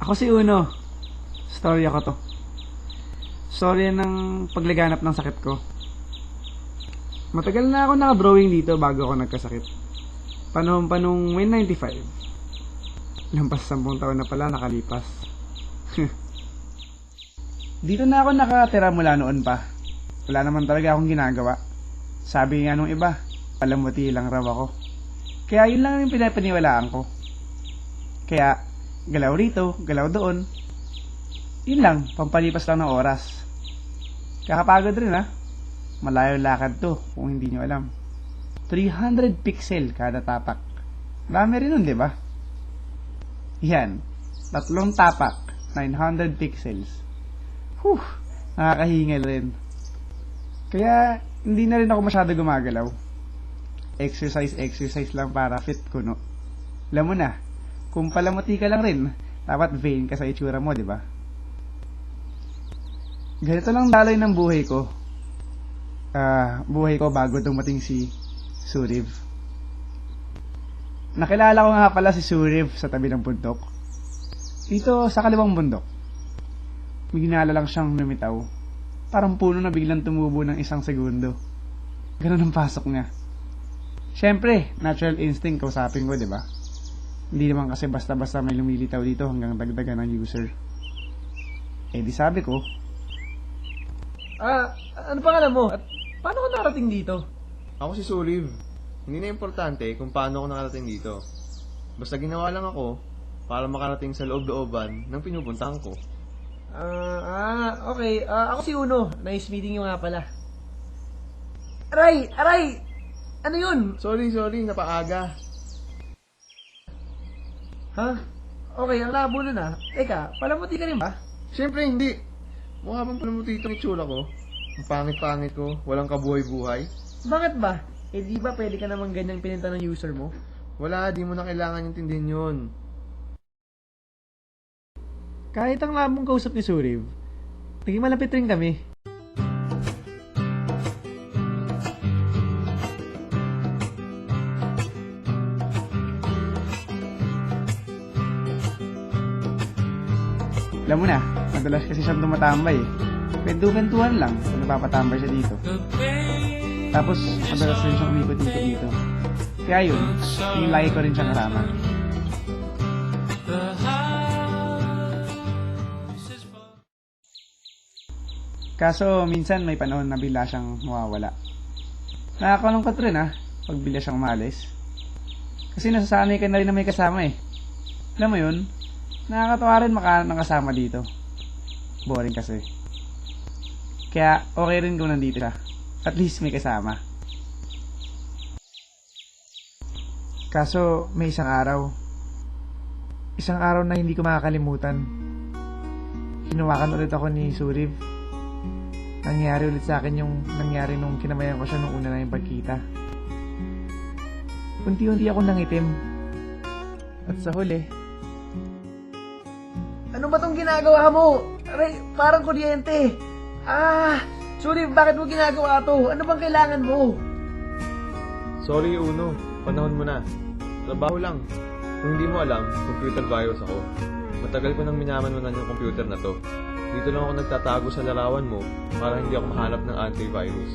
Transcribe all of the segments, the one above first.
Ako si Uno. Story ako to. Story ng paglaganap ng sakit ko. Matagal na ako naka-drawing dito bago ako nagkasakit. Panahon pa nung 1995. Lampas 10 taon na pala nakalipas. Dito na ako nakatira mula noon pa. Wala naman talaga akong ginagawa. Sabi nga nung iba, palamuti lang raw ako. Kaya yun lang yung pinapaniwalaan ko. Kaya, galaw rito, galaw doon. Yun lang, pampalipas lang ng oras. Kakapagod rin ha. Malayo lakad to, kung hindi nyo alam. 300 pixel kada tapak. Dami rin nun, di ba? Yan, 3 tapak, 900 pixels. Nakakahingal rin. Kaya, hindi na rin ako masyado gumagalaw. Exercise lang para fit ko, no? Alam mo na, kung palamuti ka lang rin, dapat vain ka sa itsura mo, di ba? Ganito lang daloy ng buhay ko. Buhay ko bago dumating si Suriv. Nakilala ko nga pala si Suriv sa tabi ng bundok. Dito sa kaliwang bundok. Ginala lang siyang lumitaw. Parang puno na biglang tumubo ng 1 segundo. Ganun ang pasok niya. Siyempre, natural instinct kausapin ko, di ba? Hindi naman kasi basta-basta may lumilitaw dito hanggang dagdagan ng user. Eh di sabi ko, ano pangalan mo? At paano ka nakarating dito? Ako si Suliv. Hindi na importante kung paano ako nakarating dito. Basta ginawa lang ako para makarating sa loob-looban ng pinupuntahan ko. Okay. Ako si Uno. Nice meeting you nga pala. Aray! Ano yun? Sorry, napaaga. Ha? Okay, ang labo nun ah. Teka, palamuti ka rin ba? Siyempre hindi. Mukha bang palamuti itong itsura ko? Ang pangit-pangit ko, walang kabuhay-buhay. Bakit ba? Eh di ba pwede ka naman ganyang pinenta ng user mo? Wala, di mo na kailangan intindihin yun. kahit ang labong kausap ni Suriv, naging malapit rin kami. Alam mo na, madalas kasi siyang tumatambay eh. Kwentuhan lang kung napapatambay siya dito. Tapos, madalas rin siyang umikot-ikot dito. Kaya yun, yung lagi ko rin siyang kasama. Kaso, minsan may panahon na bigla siyang mawawala. Nakakalungkot rin pag bigla siyang umalis. Kasi nasasanay ka na rin na may kasama eh. Alam mo yun, nakakatawa rin makahanap ng kasama dito. Boring kasi. Kaya okay rin kung nandito siya. At least may kasama. Kaso may isang araw. Isang araw na hindi ko makakalimutan. Hinawakan ulit ako ni Suriv. Nangyari ulit sa akin yung nangyari nung kinamayan ko siya nung una na yung pagkita. Unti-unti ako nangitim. At sa huli, Ano ba tong ginagawa mo? Aray, parang kuryente. Sorry, bakit mo ginagawa to? Ano bang kailangan mo? Sorry, Uno. Panahon mo na. Trabaho lang. Kung hindi mo alam, computer virus ako. Matagal ko nang minamanunan yung computer na to. Dito lang ako nagtatago sa larawan mo para hindi ako mahanap ng antivirus.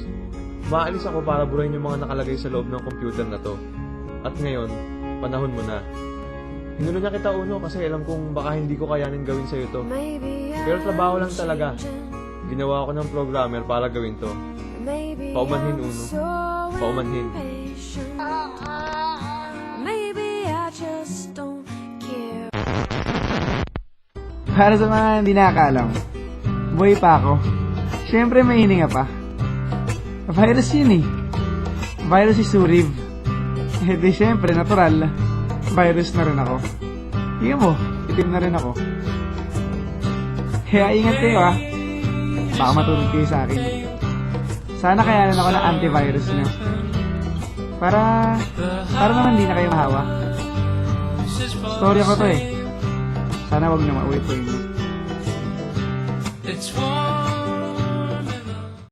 Maalis ako para burahin yung mga nakalagay sa loob ng computer na to. At ngayon, panahon mo na. Hinulo niya kita, Uno, kasi alam kong baka hindi ko kayanin gawin sa'yo to. Pero trabaho lang talaga. Ginawa ako ng programmer para gawin to. Paumanhin, Uno. Paumanhin. para sa mga hindi nakakaalam, buhay pa ako. Siyempre may hininga pa. Virus yun eh. Virus si Suriv. Eh di siyempre, natural. Virus na rin ako. Tingnan mo, itim na rin ako. Kaya ingat kayo Baka matulog kayo sa akin. Sana kayanan ako ng antivirus nyo. Para naman di na kayo mahawa. Story ko to Sana wag na mauwi po yun.